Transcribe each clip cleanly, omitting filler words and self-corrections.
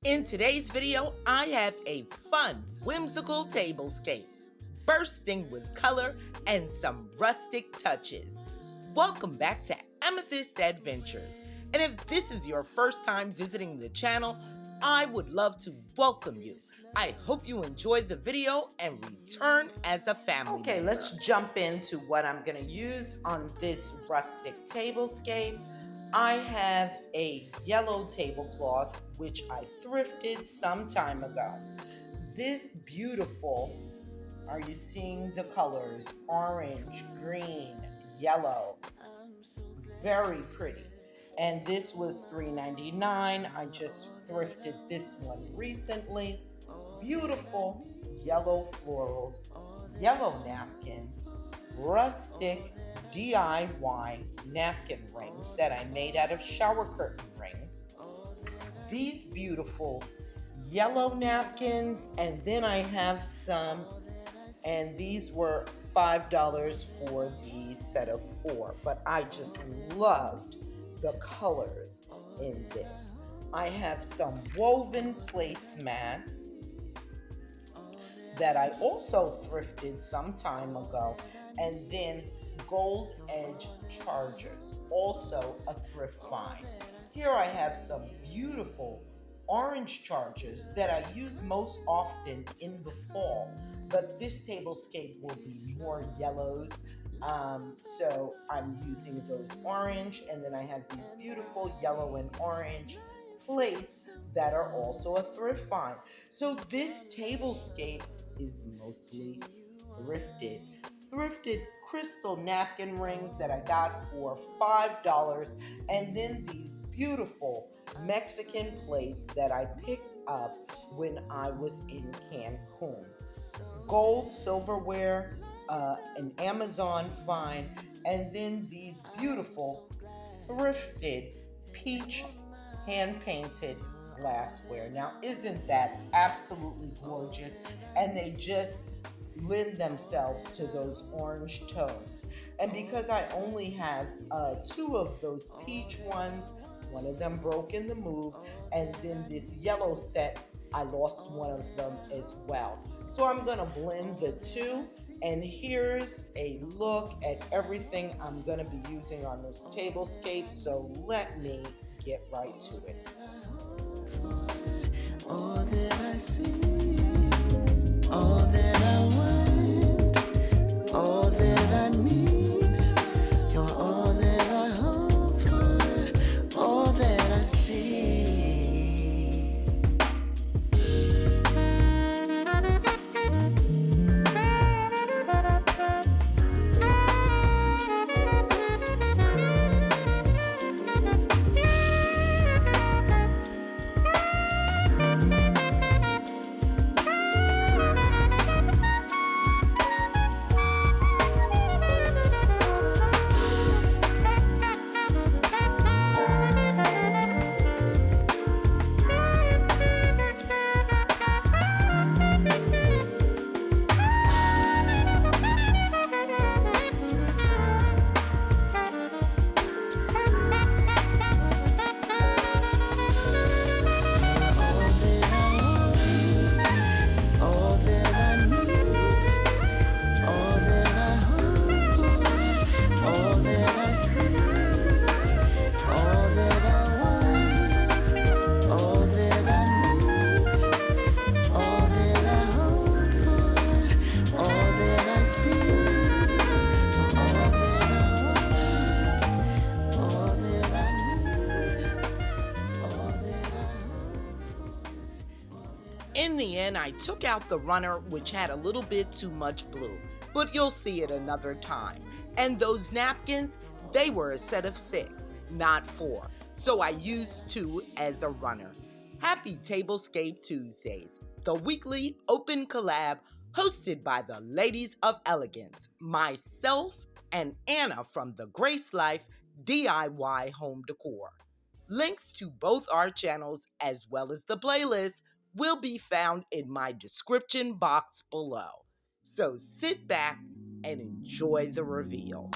In today's video, I have a fun, whimsical tablescape, bursting with color and some rustic touches. Welcome back to Amethyst Adventures. And if this is your first time visiting the channel, I would love to welcome you. I hope you enjoyed the video and return as a family member. Let's jump into what I'm going to use on this rustic tablescape. I have a yellow tablecloth, which I thrifted some time ago. This beautiful, are you seeing the colors? Orange, green, yellow, very pretty. And this was $3.99. I just thrifted this one recently. Beautiful yellow florals, yellow napkins, rustic DIY napkin rings that I made out of shower curtain rings. These beautiful yellow napkins, and then I have some, and these were $5 for the set of 4, but I just loved the colors in this. I have some woven placemats that I also thrifted some time ago, and then gold edge chargers, also a thrift find. Here I have some beautiful orange chargers that I use most often in the fall, but this tablescape will be more yellows, so I'm using those orange, and then I have these beautiful yellow and orange plates that are also a thrift find. So this tablescape is mostly thrifted crystal napkin rings that I got for $5, and then these beautiful Mexican plates that I picked up when I was in Cancun. Gold silverware, an Amazon find, and then these beautiful thrifted peach hand-painted glassware. Now, isn't that absolutely gorgeous? And they just lend themselves to those orange tones. And because I only have 2 of those peach ones, one of them broke in the move, and then this yellow set, I lost one of them as well. So I'm gonna blend the 2, and here's a look at everything I'm gonna be using on this tablescape. So let me get right to it. All that I see, all that I want, all that I need, you're all that I hope for, all that I see. In the end, I took out the runner, which had a little bit too much blue, but you'll see it another time. And those napkins, they were a set of 6, not 4, so I used 2 as a runner. Happy Tablescape Tuesdays, the weekly open collab hosted by the Ladies of Elegance, myself, and Anna from the Grace Life DIY Home Decor. Links to both our channels as well as the playlist will be found in my description box below. So sit back and enjoy the reveal.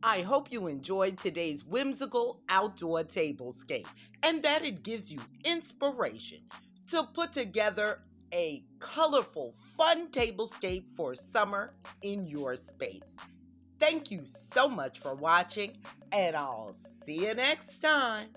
I hope you enjoyed today's whimsical outdoor tablescape and that it gives you inspiration to put together a colorful, fun tablescape for summer in your space. Thank you so much for watching, and I'll see you next time.